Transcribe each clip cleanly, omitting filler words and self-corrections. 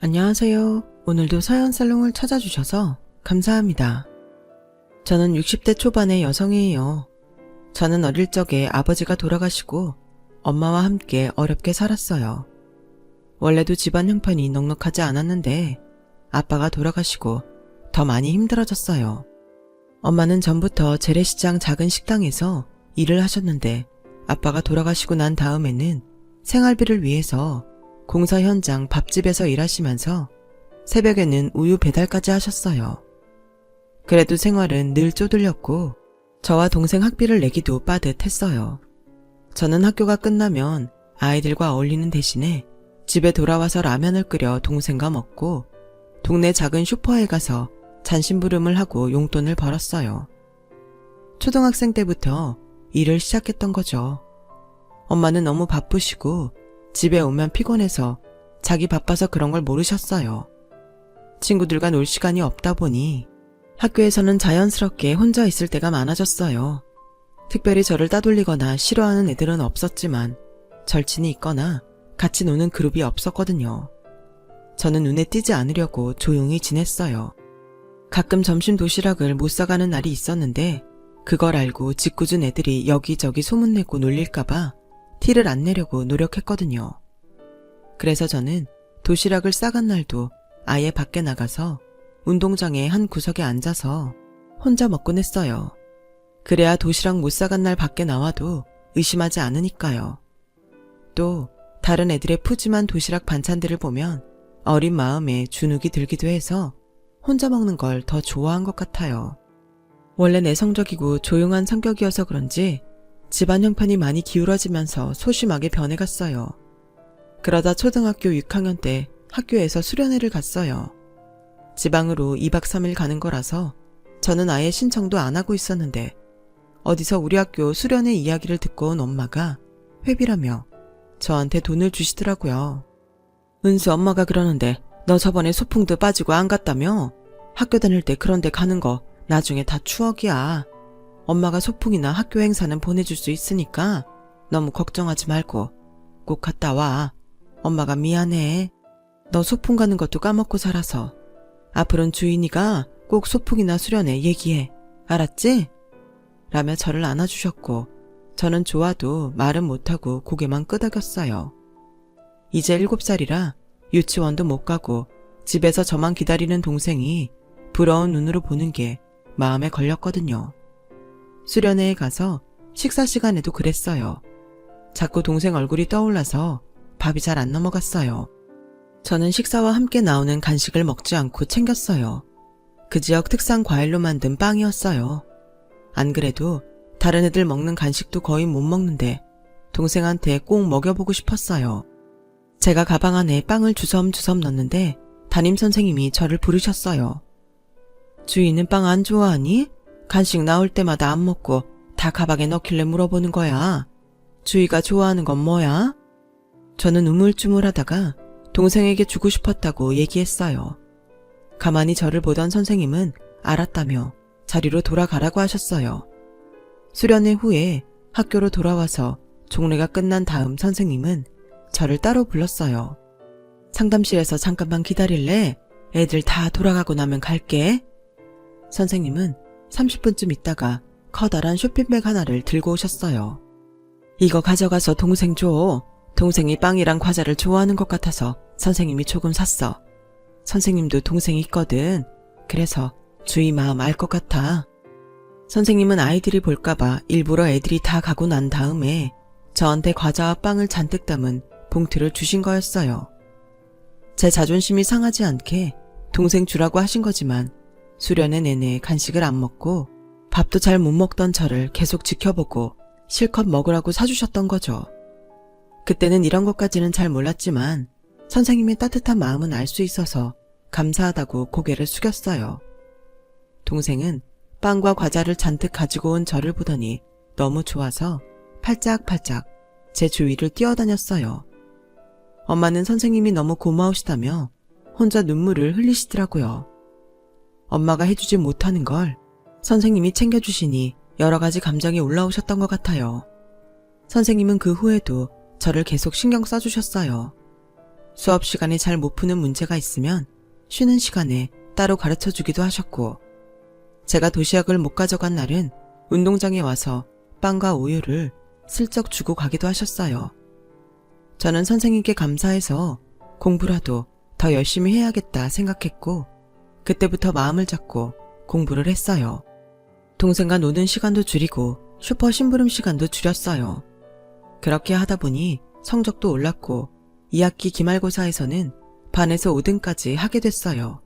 안녕하세요. 오늘도 서연살롱을 찾아주셔서 감사합니다. 저는 60대 초반의 여성이에요. 저는 어릴 적에 아버지가 돌아가시고 엄마와 함께 어렵게 살았어요. 원래도 집안 형편이 넉넉하지 않았는데 아빠가 돌아가시고 더 많이 힘들어졌어요. 엄마는 전부터 재래시장 작은 식당에서 일을 하셨는데 아빠가 돌아가시고 난 다음에는 생활비를 위해서 공사 현장 밥집에서 일하시면서 새벽에는 우유 배달까지 하셨어요. 그래도 생활은 늘 쪼들렸고 저와 동생 학비를 내기도 빠듯했어요. 저는 학교가 끝나면 아이들과 어울리는 대신에 집에 돌아와서 라면을 끓여 동생과 먹고 동네 작은 슈퍼에 가서 잔심부름을 하고 용돈을 벌었어요. 초등학생 때부터 일을 시작했던 거죠. 엄마는 너무 바쁘시고 집에 오면 피곤해서 자기 바빠서 그런 걸 모르셨어요. 친구들과 놀 시간이 없다 보니 학교에서는 자연스럽게 혼자 있을 때가 많아졌어요. 특별히 저를 따돌리거나 싫어하는 애들은 없었지만 절친이 있거나 같이 노는 그룹이 없었거든요. 저는 눈에 띄지 않으려고 조용히 지냈어요. 가끔 점심 도시락을 못 사가는 날이 있었는데 그걸 알고 짓궂은 애들이 여기저기 소문내고 놀릴까봐 티를 안 내려고 노력했거든요. 그래서 저는 도시락을 싸간 날도 아예 밖에 나가서 운동장의 한 구석에 앉아서 혼자 먹곤 했어요. 그래야 도시락 못 싸간 날 밖에 나와도 의심하지 않으니까요. 또 다른 애들의 푸짐한 도시락 반찬들을 보면 어린 마음에 주눅이 들기도 해서 혼자 먹는 걸 더 좋아한 것 같아요. 원래 내성적이고 조용한 성격이어서 그런지 집안 형편이 많이 기울어지면서 소심하게 변해갔어요. 그러다 초등학교 6학년 때 학교에서 수련회를 갔어요. 지방으로 2박 3일 가는 거라서 저는 아예 신청도 안 하고 있었는데 어디서 우리 학교 수련회 이야기를 듣고 온 엄마가 회비라며 저한테 돈을 주시더라고요. 은수 엄마가 그러는데 너 저번에 소풍도 빠지고 안 갔다며? 학교 다닐 때 그런 데 가는 거 나중에 다 추억이야. 엄마가 소풍이나 학교 행사는 보내줄 수 있으니까 너무 걱정하지 말고 꼭 갔다 와. 엄마가 미안해. 너 소풍 가는 것도 까먹고 살아서. 앞으로는 주인이가 꼭 소풍이나 수련회 얘기해. 알았지? 라며 저를 안아주셨고 저는 좋아도 말은 못하고 고개만 끄덕였어요. 이제 7살이라 유치원도 못 가고 집에서 저만 기다리는 동생이 부러운 눈으로 보는 게 마음에 걸렸거든요. 수련회에 가서 식사 시간에도 그랬어요. 자꾸 동생 얼굴이 떠올라서 밥이 잘 안 넘어갔어요. 저는 식사와 함께 나오는 간식을 먹지 않고 챙겼어요. 그 지역 특산 과일로 만든 빵이었어요. 안 그래도 다른 애들 먹는 간식도 거의 못 먹는데 동생한테 꼭 먹여보고 싶었어요. 제가 가방 안에 빵을 주섬주섬 넣는데 담임선생님이 저를 부르셨어요. 주희는 빵 안 좋아하니? 간식 나올 때마다 안 먹고 다 가방에 넣길래 물어보는 거야. 주희가 좋아하는 건 뭐야? 저는 우물쭈물하다가 동생에게 주고 싶었다고 얘기했어요. 가만히 저를 보던 선생님은 알았다며 자리로 돌아가라고 하셨어요. 수련회 후에 학교로 돌아와서 종례가 끝난 다음 선생님은 저를 따로 불렀어요. 상담실에서 잠깐만 기다릴래? 애들 다 돌아가고 나면 갈게. 선생님은 30분쯤 있다가 커다란 쇼핑백 하나를 들고 오셨어요. 이거 가져가서 동생 줘. 동생이 빵이랑 과자를 좋아하는 것 같아서 선생님이 조금 샀어. 선생님도 동생이 있거든. 그래서 주희 마음 알 것 같아. 선생님은 아이들이 볼까봐 일부러 애들이 다 가고 난 다음에 저한테 과자와 빵을 잔뜩 담은 봉투를 주신 거였어요. 제 자존심이 상하지 않게 동생 주라고 하신 거지만 수련회 내내 간식을 안 먹고 밥도 잘 못 먹던 저를 계속 지켜보고 실컷 먹으라고 사주셨던 거죠. 그때는 이런 것까지는 잘 몰랐지만 선생님의 따뜻한 마음은 알 수 있어서 감사하다고 고개를 숙였어요. 동생은 빵과 과자를 잔뜩 가지고 온 저를 보더니 너무 좋아서 팔짝팔짝 제 주위를 뛰어다녔어요. 엄마는 선생님이 너무 고마우시다며 혼자 눈물을 흘리시더라고요. 엄마가 해주지 못하는 걸 선생님이 챙겨주시니 여러 가지 감정이 올라오셨던 것 같아요. 선생님은 그 후에도 저를 계속 신경 써주셨어요. 수업 시간에 잘 못 푸는 문제가 있으면 쉬는 시간에 따로 가르쳐 주기도 하셨고, 제가 도시락을 못 가져간 날은 운동장에 와서 빵과 우유를 슬쩍 주고 가기도 하셨어요. 저는 선생님께 감사해서 공부라도 더 열심히 해야겠다 생각했고, 그때부터 마음을 잡고 공부를 했어요. 동생과 노는 시간도 줄이고 슈퍼 심부름 시간도 줄였어요. 그렇게 하다 보니 성적도 올랐고 2학기 기말고사에서는 반에서 5등까지 하게 됐어요.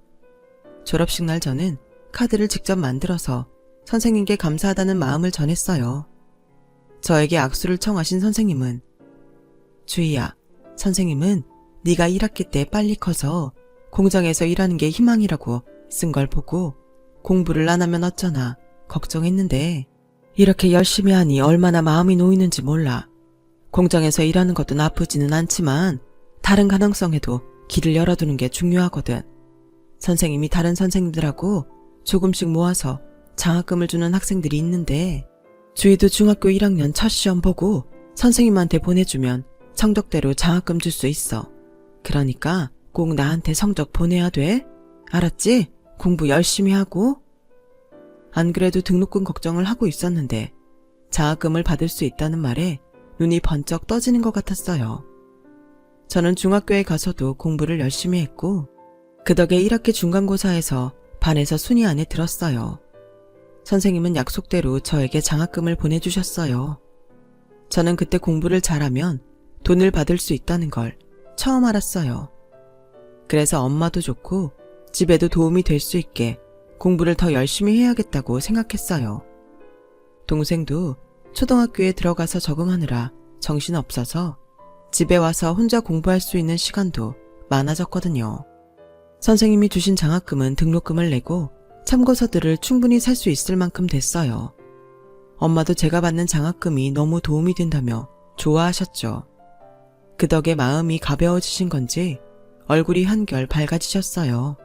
졸업식 날 저는 카드를 직접 만들어서 선생님께 감사하다는 마음을 전했어요. 저에게 악수를 청하신 선생님은, 주희야, 선생님은 네가 1학기 때 빨리 커서 공장에서 일하는 게 희망이라고 쓴 걸 보고 공부를 안 하면 어쩌나 걱정했는데 이렇게 열심히 하니 얼마나 마음이 놓이는지 몰라. 공장에서 일하는 것도 나쁘지는 않지만 다른 가능성에도 길을 열어두는 게 중요하거든. 선생님이 다른 선생님들하고 조금씩 모아서 장학금을 주는 학생들이 있는데 주희도 중학교 1학년 첫 시험 보고 선생님한테 보내주면 성적대로 장학금 줄 수 있어. 그러니까 꼭 나한테 성적 보내야 돼. 알았지? 공부 열심히 하고. 안 그래도 등록금 걱정을 하고 있었는데 장학금을 받을 수 있다는 말에 눈이 번쩍 떠지는 것 같았어요. 저는 중학교에 가서도 공부를 열심히 했고 그 덕에 1학기 중간고사에서 반에서 순위 안에 들었어요. 선생님은 약속대로 저에게 장학금을 보내주셨어요. 저는 그때 공부를 잘하면 돈을 받을 수 있다는 걸 처음 알았어요. 그래서 엄마도 좋고 집에도 도움이 될 수 있게 공부를 더 열심히 해야겠다고 생각했어요. 동생도 초등학교에 들어가서 적응하느라 정신없어서 집에 와서 혼자 공부할 수 있는 시간도 많아졌거든요. 선생님이 주신 장학금은 등록금을 내고 참고서들을 충분히 살 수 있을 만큼 됐어요. 엄마도 제가 받는 장학금이 너무 도움이 된다며 좋아하셨죠. 그 덕에 마음이 가벼워지신 건지 얼굴이 한결 밝아지셨어요.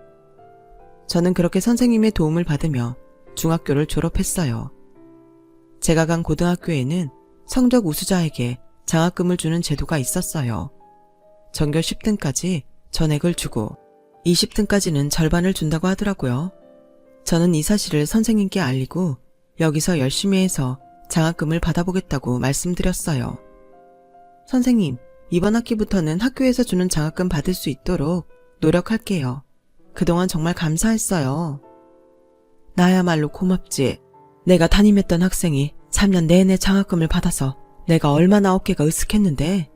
저는 그렇게 선생님의 도움을 받으며 중학교를 졸업했어요. 제가 간 고등학교에는 성적 우수자에게 장학금을 주는 제도가 있었어요. 전교 10등까지 전액을 주고 20등까지는 절반을 준다고 하더라고요. 저는 이 사실을 선생님께 알리고 여기서 열심히 해서 장학금을 받아보겠다고 말씀드렸어요. 선생님, 이번 학기부터는 학교에서 주는 장학금 받을 수 있도록 노력할게요. 그동안 정말 감사했어요. 나야말로 고맙지. 내가 담임했던 학생이 3년 내내 장학금을 받아서 내가 얼마나 어깨가 으쓱했는데.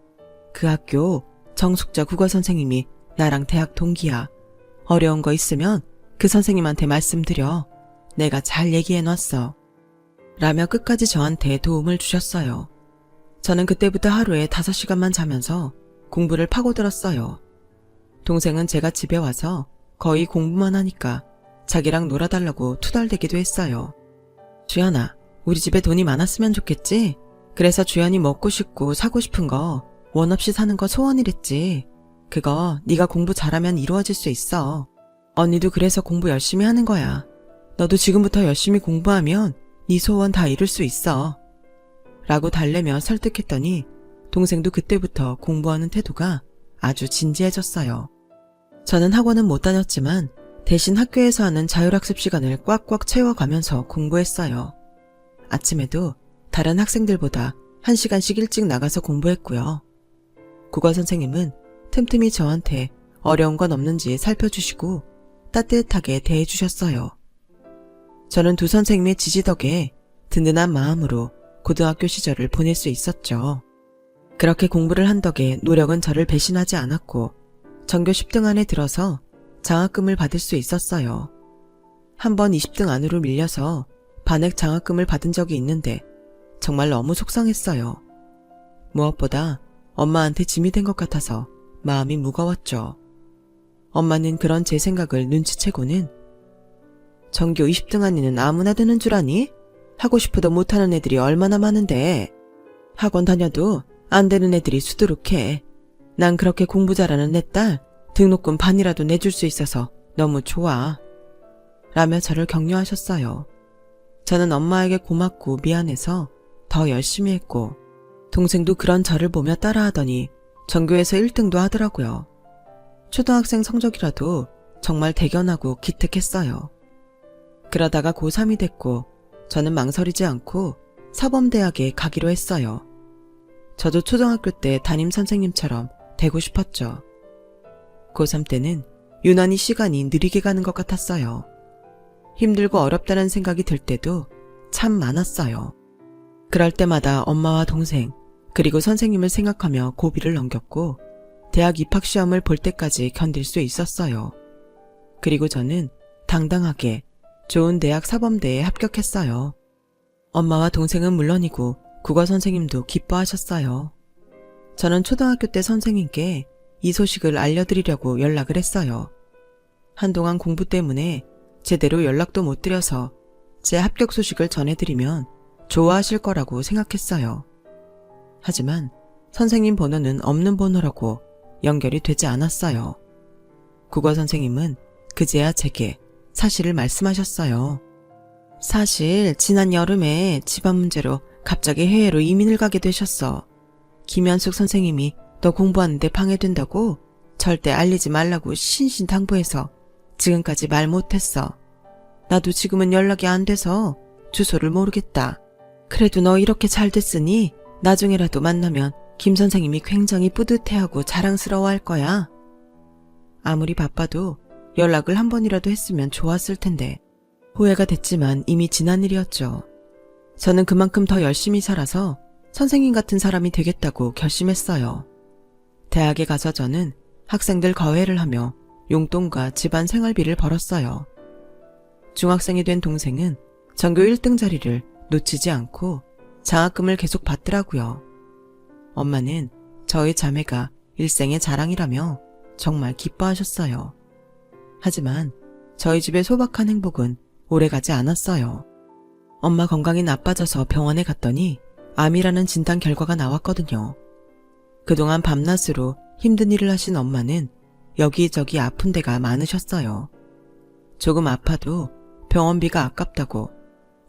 그 학교 정숙자 국어선생님이 나랑 대학 동기야. 어려운 거 있으면 그 선생님한테 말씀드려. 내가 잘 얘기해놨어. 라며 끝까지 저한테 도움을 주셨어요. 저는 그때부터 하루에 5시간만 자면서 공부를 파고들었어요. 동생은 제가 집에 와서 거의 공부만 하니까 자기랑 놀아달라고 투덜대기도 했어요. 주연아, 우리 집에 돈이 많았으면 좋겠지? 그래서 주연이 먹고 싶고 사고 싶은 거 원 없이 사는 거 소원이랬지. 그거 네가 공부 잘하면 이루어질 수 있어. 언니도 그래서 공부 열심히 하는 거야. 너도 지금부터 열심히 공부하면 네 소원 다 이룰 수 있어. 라고 달래며 설득했더니 동생도 그때부터 공부하는 태도가 아주 진지해졌어요. 저는 학원은 못 다녔지만 대신 학교에서 하는 자율학습 시간을 꽉꽉 채워가면서 공부했어요. 아침에도 다른 학생들보다 1시간씩 일찍 나가서 공부했고요. 국어 선생님은 틈틈이 저한테 어려운 건 없는지 살펴주시고 따뜻하게 대해주셨어요. 저는 두 선생님의 지지 덕에 든든한 마음으로 고등학교 시절을 보낼 수 있었죠. 그렇게 공부를 한 덕에 노력은 저를 배신하지 않았고 전교 10등 안에 들어서 장학금을 받을 수 있었어요. 한 번 20등 안으로 밀려서 반액 장학금을 받은 적이 있는데 정말 너무 속상했어요. 무엇보다 엄마한테 짐이 된 것 같아서 마음이 무거웠죠. 엄마는 그런 제 생각을 눈치채고는 전교 20등 안에는 아무나 드는 줄 아니? 하고 싶어도 못하는 애들이 얼마나 많은데. 학원 다녀도 안 되는 애들이 수두룩해. 난 그렇게 공부 잘하는 내 딸 등록금 반이라도 내줄 수 있어서 너무 좋아. 라며 저를 격려하셨어요. 저는 엄마에게 고맙고 미안해서 더 열심히 했고 동생도 그런 저를 보며 따라하더니 전교에서 1등도 하더라고요. 초등학생 성적이라도 정말 대견하고 기특했어요. 그러다가 고3이 됐고 저는 망설이지 않고 사범대학에 가기로 했어요. 저도 초등학교 때 담임 선생님처럼 되고 싶었죠. 고3 때는 유난히 시간이 느리게 가는 것 같았어요. 힘들고 어렵다는 생각이 들 때도 참 많았어요. 그럴 때마다 엄마와 동생, 그리고 선생님을 생각하며 고비를 넘겼고 대학 입학시험을 볼 때까지 견딜 수 있었어요. 그리고 저는 당당하게 좋은 대학 사범대에 합격했어요. 엄마와 동생은 물론이고 국어 선생님도 기뻐하셨어요. 저는 초등학교 때 선생님께 이 소식을 알려드리려고 연락을 했어요. 한동안 공부 때문에 제대로 연락도 못 드려서 제 합격 소식을 전해드리면 좋아하실 거라고 생각했어요. 하지만 선생님 번호는 없는 번호라고 연결이 되지 않았어요. 국어 선생님은 그제야 제게 사실을 말씀하셨어요. 사실 지난 여름에 집안 문제로 갑자기 해외로 이민을 가게 되셨어. 김현숙 선생님이 너 공부하는데 방해된다고 절대 알리지 말라고 신신당부해서 지금까지 말 못했어. 나도 지금은 연락이 안 돼서 주소를 모르겠다. 그래도 너 이렇게 잘 됐으니 나중에라도 만나면 김 선생님이 굉장히 뿌듯해하고 자랑스러워할 거야. 아무리 바빠도 연락을 한 번이라도 했으면 좋았을 텐데 후회가 됐지만 이미 지난 일이었죠. 저는 그만큼 더 열심히 살아서 선생님 같은 사람이 되겠다고 결심했어요. 대학에 가서 저는 학생들 거회를 하며 용돈과 집안 생활비를 벌었어요. 중학생이 된 동생은 전교 1등 자리를 놓치지 않고 장학금을 계속 받더라고요. 엄마는 저희 자매가 일생의 자랑이라며 정말 기뻐하셨어요. 하지만 저희 집의 소박한 행복은 오래가지 않았어요. 엄마 건강이 나빠져서 병원에 갔더니 암이라는 진단 결과가 나왔거든요. 그동안 밤낮으로 힘든 일을 하신 엄마는 여기저기 아픈 데가 많으셨어요. 조금 아파도 병원비가 아깝다고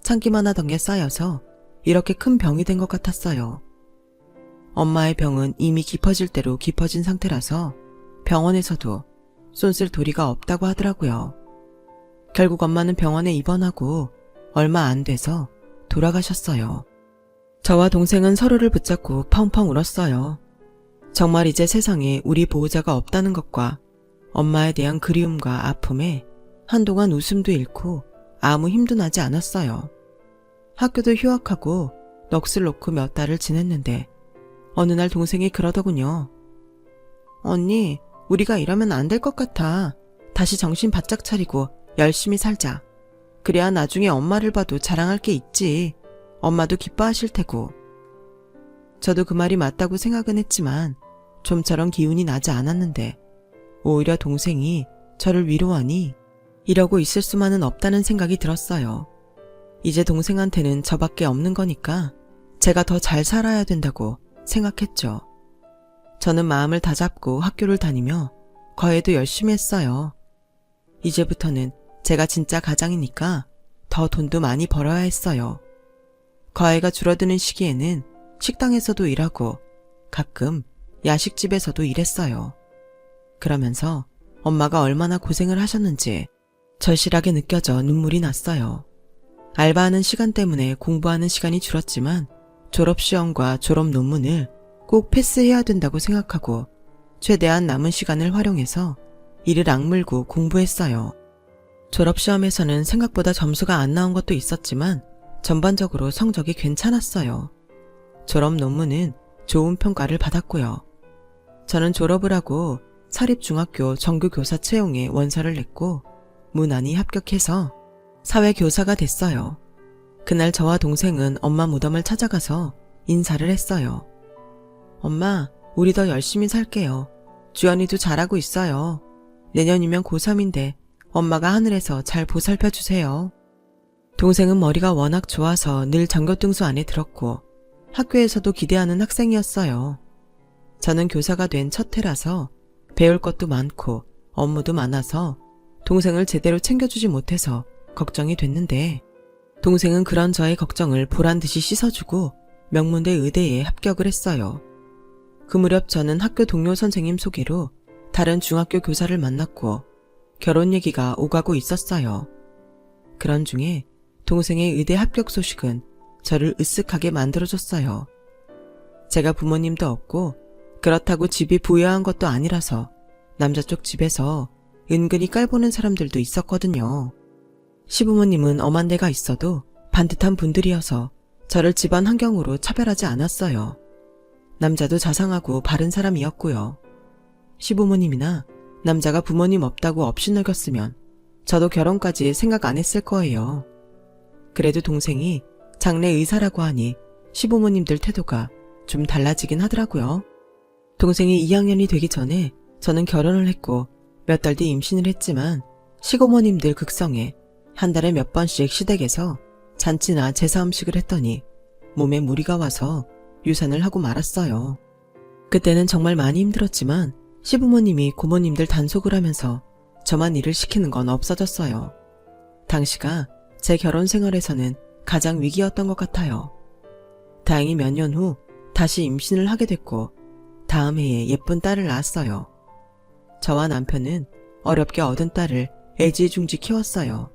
참기만 하던 게 쌓여서 이렇게 큰 병이 된 것 같았어요. 엄마의 병은 이미 깊어질 대로 깊어진 상태라서 병원에서도 손쓸 도리가 없다고 하더라고요. 결국 엄마는 병원에 입원하고 얼마 안 돼서 돌아가셨어요. 저와 동생은 서로를 붙잡고 펑펑 울었어요. 정말 이제 세상에 우리 보호자가 없다는 것과 엄마에 대한 그리움과 아픔에 한동안 웃음도 잃고 아무 힘도 나지 않았어요. 학교도 휴학하고 넋을 놓고 몇 달을 지냈는데 어느 날 동생이 그러더군요. 언니, 우리가 이러면 안 될 것 같아. 다시 정신 바짝 차리고 열심히 살자. 그래야 나중에 엄마를 봐도 자랑할 게 있지. 엄마도 기뻐하실 테고. 저도 그 말이 맞다고 생각은 했지만 좀처럼 기운이 나지 않았는데 오히려 동생이 저를 위로하니 이러고 있을 수만은 없다는 생각이 들었어요. 이제 동생한테는 저밖에 없는 거니까 제가 더 잘 살아야 된다고 생각했죠. 저는 마음을 다잡고 학교를 다니며 과외도 열심히 했어요. 이제부터는 제가 진짜 가장이니까 더 돈도 많이 벌어야 했어요. 과외가 줄어드는 시기에는 식당에서도 일하고 가끔 야식집에서도 일했어요. 그러면서 엄마가 얼마나 고생을 하셨는지 절실하게 느껴져 눈물이 났어요. 알바하는 시간 때문에 공부하는 시간이 줄었지만 졸업시험과 졸업 논문을 꼭 패스해야 된다고 생각하고 최대한 남은 시간을 활용해서 이를 악물고 공부했어요. 졸업시험에서는 생각보다 점수가 안 나온 것도 있었지만 전반적으로 성적이 괜찮았어요. 졸업 논문은 좋은 평가를 받았고요. 저는 졸업을 하고 사립중학교 정규교사 채용에 원서를 냈고 무난히 합격해서 사회교사가 됐어요. 그날 저와 동생은 엄마 무덤을 찾아가서 인사를 했어요. 엄마, 우리 더 열심히 살게요. 주연이도 잘하고 있어요. 내년이면 고3인데 엄마가 하늘에서 잘 보살펴 주세요. 동생은 머리가 워낙 좋아서 늘 전교등수 안에 들었고 학교에서도 기대하는 학생이었어요. 저는 교사가 된 첫 해라서 배울 것도 많고 업무도 많아서 동생을 제대로 챙겨주지 못해서 걱정이 됐는데 동생은 그런 저의 걱정을 보란듯이 씻어주고 명문대 의대에 합격을 했어요. 그 무렵 저는 학교 동료 선생님 소개로 다른 중학교 교사를 만났고 결혼 얘기가 오가고 있었어요. 그런 중에 동생의 의대 합격 소식은 저를 으쓱하게 만들어줬어요. 제가 부모님도 없고 그렇다고 집이 부유한 것도 아니라서 남자 쪽 집에서 은근히 깔보는 사람들도 있었거든요. 시부모님은 엄한 데가 있어도 반듯한 분들이어서 저를 집안 환경으로 차별하지 않았어요. 남자도 자상하고 바른 사람이었고요. 시부모님이나 남자가 부모님 없다고 업신여겼으면 저도 결혼까지 생각 안 했을 거예요. 그래도 동생이 장래 의사라고 하니 시부모님들 태도가 좀 달라지긴 하더라고요. 동생이 2학년이 되기 전에 저는 결혼을 했고 몇 달 뒤 임신을 했지만 시고모님들 극성에 한 달에 몇 번씩 시댁에서 잔치나 제사 음식을 했더니 몸에 무리가 와서 유산을 하고 말았어요. 그때는 정말 많이 힘들었지만 시부모님이 고모님들 단속을 하면서 저만 일을 시키는 건 없어졌어요. 당시가 제 결혼 생활에서는 가장 위기였던 것 같아요. 다행히 몇 년 후 다시 임신을 하게 됐고 다음 해에 예쁜 딸을 낳았어요. 저와 남편은 어렵게 얻은 딸을 애지중지 키웠어요.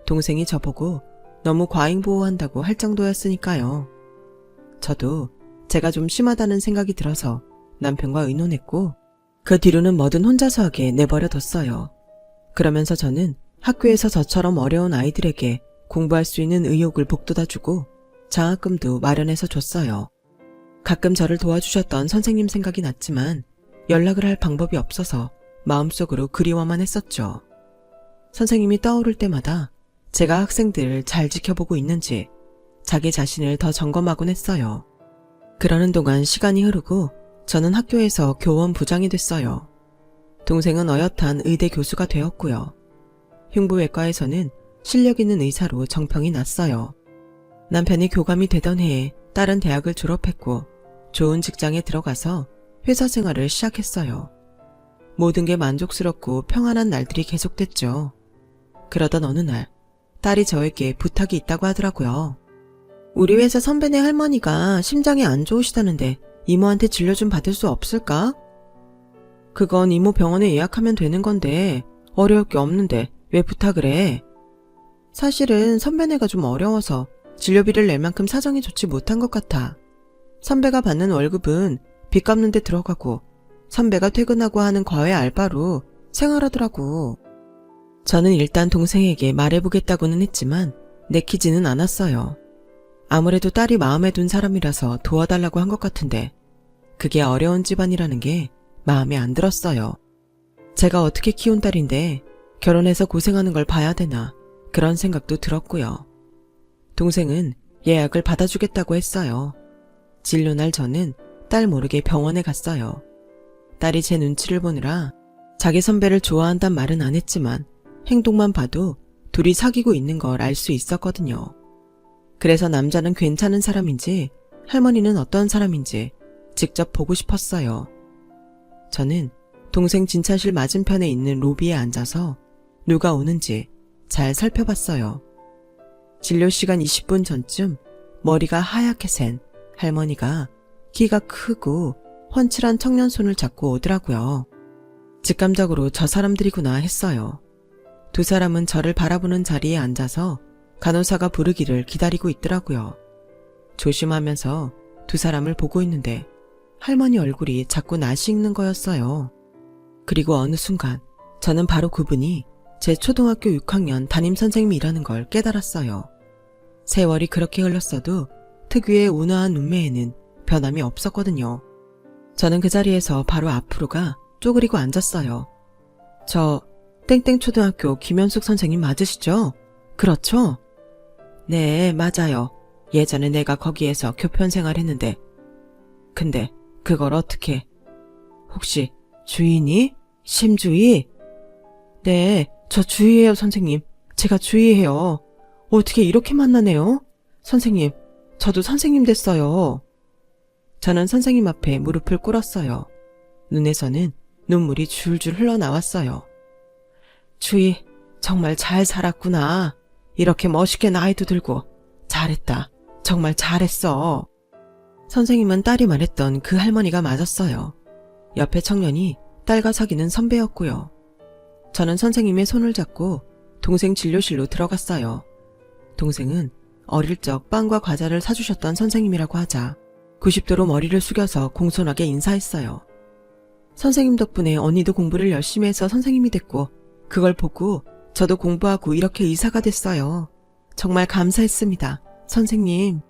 동생이 저보고 너무 과잉보호한다고 할 정도였으니까요. 저도 제가 좀 심하다는 생각이 들어서 남편과 의논했고 그 뒤로는 뭐든 혼자서 하게 내버려뒀어요. 그러면서 저는 학교에서 저처럼 어려운 아이들에게 공부할 수 있는 의욕을 북돋아주고 장학금도 마련해서 줬어요. 가끔 저를 도와주셨던 선생님 생각이 났지만 연락을 할 방법이 없어서 마음속으로 그리워만 했었죠. 선생님이 떠오를 때마다 제가 학생들을 잘 지켜보고 있는지 자기 자신을 더 점검하곤 했어요. 그러는 동안 시간이 흐르고 저는 학교에서 교원 부장이 됐어요. 동생은 어엿한 의대 교수가 되었고요. 흉부외과에서는 실력 있는 의사로 정평이 났어요. 남편이 교감이 되던 해에 딸은 대학을 졸업했고 좋은 직장에 들어가서 회사 생활을 시작했어요. 모든 게 만족스럽고 평안한 날들이 계속됐죠. 그러던 어느 날 딸이 저에게 부탁이 있다고 하더라고요. 우리 회사 선배네 할머니가 심장이 안 좋으시다는데 이모한테 진료 좀 받을 수 없을까? 그건 이모 병원에 예약하면 되는 건데 어려울 게 없는데 왜 부탁을 해? 사실은 선배네가 좀 어려워서 진료비를 낼 만큼 사정이 좋지 못한 것 같아. 선배가 받는 월급은 빚 갚는 데 들어가고 선배가 퇴근하고 하는 과외 알바로 생활하더라고. 저는 일단 동생에게 말해보겠다고는 했지만 내키지는 않았어요. 아무래도 딸이 마음에 둔 사람이라서 도와달라고 한 것 같은데 그게 어려운 집안이라는 게 마음에 안 들었어요. 제가 어떻게 키운 딸인데 결혼해서 고생하는 걸 봐야 되나 그런 생각도 들었고요. 동생은 예약을 받아주겠다고 했어요. 진료날 저는 딸 모르게 병원에 갔어요. 딸이 제 눈치를 보느라 자기 선배를 좋아한단 말은 안 했지만 행동만 봐도 둘이 사귀고 있는 걸 알 수 있었거든요. 그래서 남자는 괜찮은 사람인지 할머니는 어떤 사람인지 직접 보고 싶었어요. 저는 동생 진찰실 맞은편에 있는 로비에 앉아서 누가 오는지 잘 살펴봤어요. 진료 시간 20분 전쯤 머리가 하얗게 센 할머니가 키가 크고 훤칠한 청년 손을 잡고 오더라고요. 직감적으로 저 사람들이구나 했어요. 두 사람은 저를 바라보는 자리에 앉아서 간호사가 부르기를 기다리고 있더라고요. 조심하면서 두 사람을 보고 있는데 할머니 얼굴이 자꾸 낯이 익는 거였어요. 그리고 어느 순간 저는 바로 그분이 제 초등학교 6학년 담임선생님이라는 걸 깨달았어요. 세월이 그렇게 흘렀어도 특유의 온화한 눈매에는 변함이 없었거든요. 저는 그 자리에서 바로 앞으로 가 쪼그리고 앉았어요. 저 땡땡초등학교 김현숙 선생님 맞으시죠? 그렇죠? 네, 맞아요. 예전에 내가 거기에서 교편 생활했는데. 근데 그걸 어떻게... 혹시 주인이? 심주희? 네, 저 주희예요, 선생님. 제가 주희예요. 어떻게 이렇게 만나네요? 선생님, 저도 선생님 됐어요. 저는 선생님 앞에 무릎을 꿇었어요. 눈에서는 눈물이 줄줄 흘러나왔어요. 주희, 정말 잘 살았구나. 이렇게 멋있게 나이도 들고. 잘했다. 정말 잘했어. 선생님은 딸이 말했던 그 할머니가 맞았어요. 옆에 청년이 딸과 사귀는 선배였고요. 저는 선생님의 손을 잡고 동생 진료실로 들어갔어요. 동생은 어릴 적 빵과 과자를 사주셨던 선생님이라고 하자 90도로 머리를 숙여서 공손하게 인사했어요. 선생님 덕분에 언니도 공부를 열심히 해서 선생님이 됐고 그걸 보고 저도 공부하고 이렇게 의사가 됐어요. 정말 감사했습니다. 선생님.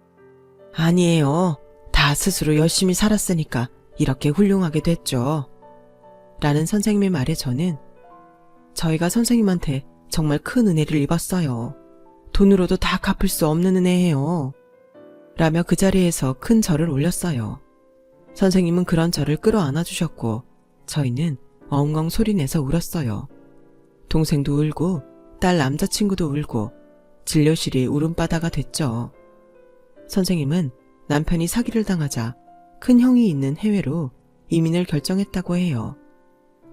아니에요. 다 스스로 열심히 살았으니까 이렇게 훌륭하게 됐죠. 라는 선생님의 말에 저는 저희가 선생님한테 정말 큰 은혜를 입었어요. 돈으로도 다 갚을 수 없는 은혜예요. 라며 그 자리에서 큰 절을 올렸어요. 선생님은 그런 저를 끌어안아 주셨고 저희는 엉엉 소리내서 울었어요. 동생도 울고 딸 남자친구도 울고 진료실이 울음바다가 됐죠. 선생님은 남편이 사기를 당하자 큰 형이 있는 해외로 이민을 결정했다고 해요.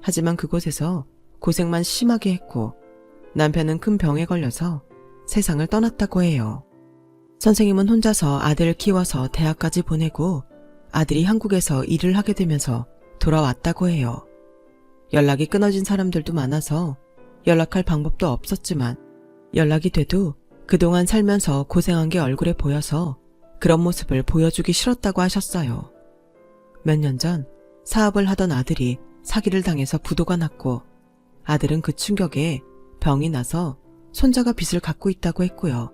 하지만 그곳에서 고생만 심하게 했고 남편은 큰 병에 걸려서 세상을 떠났다고 해요. 선생님은 혼자서 아들을 키워서 대학까지 보내고 아들이 한국에서 일을 하게 되면서 돌아왔다고 해요. 연락이 끊어진 사람들도 많아서 연락할 방법도 없었지만 연락이 돼도 그동안 살면서 고생한 게 얼굴에 보여서 그런 모습을 보여주기 싫었다고 하셨어요. 몇 년 전 사업을 하던 아들이 사기를 당해서 부도가 났고 아들은 그 충격에 병이 나서 손자가 빚을 갖고 있다고 했고요.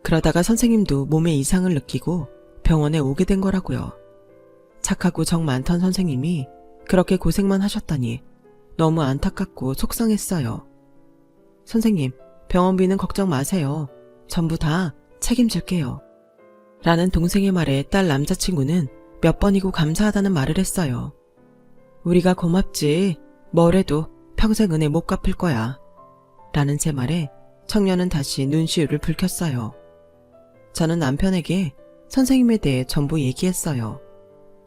그러다가 선생님도 몸에 이상을 느끼고 병원에 오게 된 거라고요. 착하고 정 많던 선생님이 그렇게 고생만 하셨다니 너무 안타깝고 속상했어요. 선생님, 병원비는 걱정 마세요. 전부 다 책임질게요. 라는 동생의 말에 딸 남자친구는 몇 번이고 감사하다는 말을 했어요. 우리가 고맙지. 뭐래도 평생 은혜 못 갚을 거야. 라는 제 말에 청년은 다시 눈시울을 붉혔어요. 저는 남편에게 선생님에 대해 전부 얘기했어요.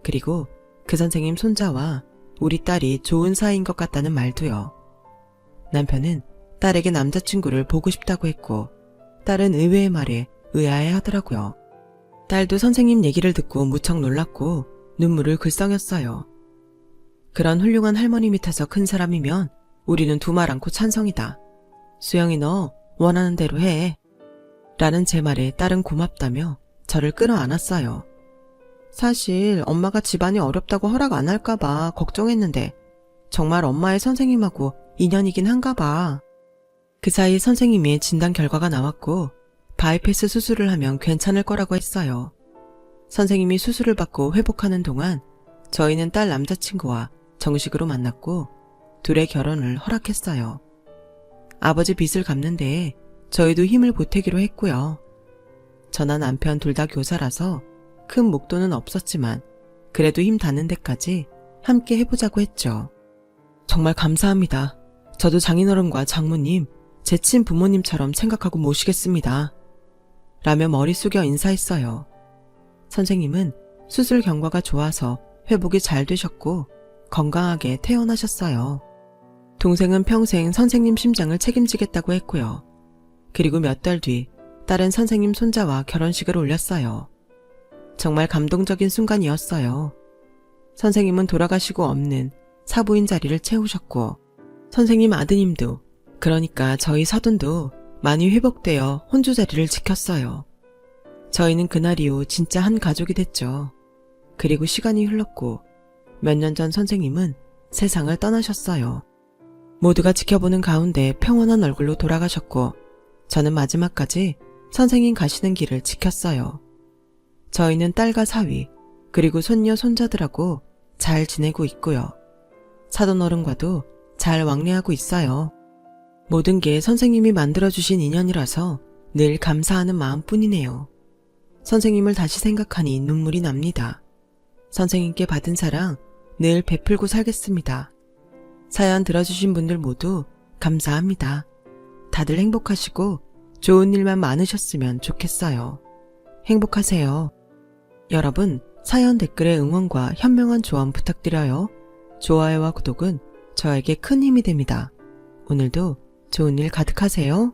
그리고 그 선생님 손자와 우리 딸이 좋은 사이인 것 같다는 말도요. 남편은 딸에게 남자친구를 보고 싶다고 했고 딸은 의외의 말에 의아해 하더라고요. 딸도 선생님 얘기를 듣고 무척 놀랐고 눈물을 글썽였어요. 그런 훌륭한 할머니 밑에서 큰 사람이면 우리는 두말 않고 찬성이다. 수영이 너 원하는 대로 해. 라는 제 말에 딸은 고맙다며 저를 끌어안았어요. 사실 엄마가 집안이 어렵다고 허락 안 할까봐 걱정했는데 정말 엄마의 선생님하고 인연이긴 한가봐. 그 사이 선생님의 진단 결과가 나왔고 바이패스 수술을 하면 괜찮을 거라고 했어요. 선생님이 수술을 받고 회복하는 동안 저희는 딸 남자친구와 정식으로 만났고 둘의 결혼을 허락했어요. 아버지 빚을 갚는 데에 저희도 힘을 보태기로 했고요. 저나 남편 둘 다 교사라서 큰 목돈은 없었지만 그래도 힘 닿는 데까지 함께 해보자고 했죠. 정말 감사합니다. 저도 장인어른과 장모님, 제 친부모님처럼 생각하고 모시겠습니다. 라며 머리 숙여 인사했어요. 선생님은 수술 경과가 좋아서 회복이 잘 되셨고 건강하게 퇴원하셨어요. 동생은 평생 선생님 심장을 책임지겠다고 했고요. 그리고 몇 달 뒤 딸은 선생님 손자와 결혼식을 올렸어요. 정말 감동적인 순간이었어요. 선생님은 돌아가시고 없는 사부인 자리를 채우셨고 선생님 아드님도, 그러니까 저희 사돈도 많이 회복되어 혼주 자리를 지켰어요. 저희는 그날 이후 진짜 한 가족이 됐죠. 그리고 시간이 흘렀고 몇 년 전 선생님은 세상을 떠나셨어요. 모두가 지켜보는 가운데 평온한 얼굴로 돌아가셨고 저는 마지막까지 선생님 가시는 길을 지켰어요. 저희는 딸과 사위 그리고 손녀 손자들하고 잘 지내고 있고요. 사돈어른과도 잘 왕래하고 있어요. 모든 게 선생님이 만들어주신 인연이라서 늘 감사하는 마음뿐이네요. 선생님을 다시 생각하니 눈물이 납니다. 선생님께 받은 사랑 늘 베풀고 살겠습니다. 사연 들어주신 분들 모두 감사합니다. 다들 행복하시고 좋은 일만 많으셨으면 좋겠어요. 행복하세요. 여러분, 사연 댓글에 응원과 현명한 조언 부탁드려요. 좋아요와 구독은 저에게 큰 힘이 됩니다. 오늘도 좋은 일 가득하세요.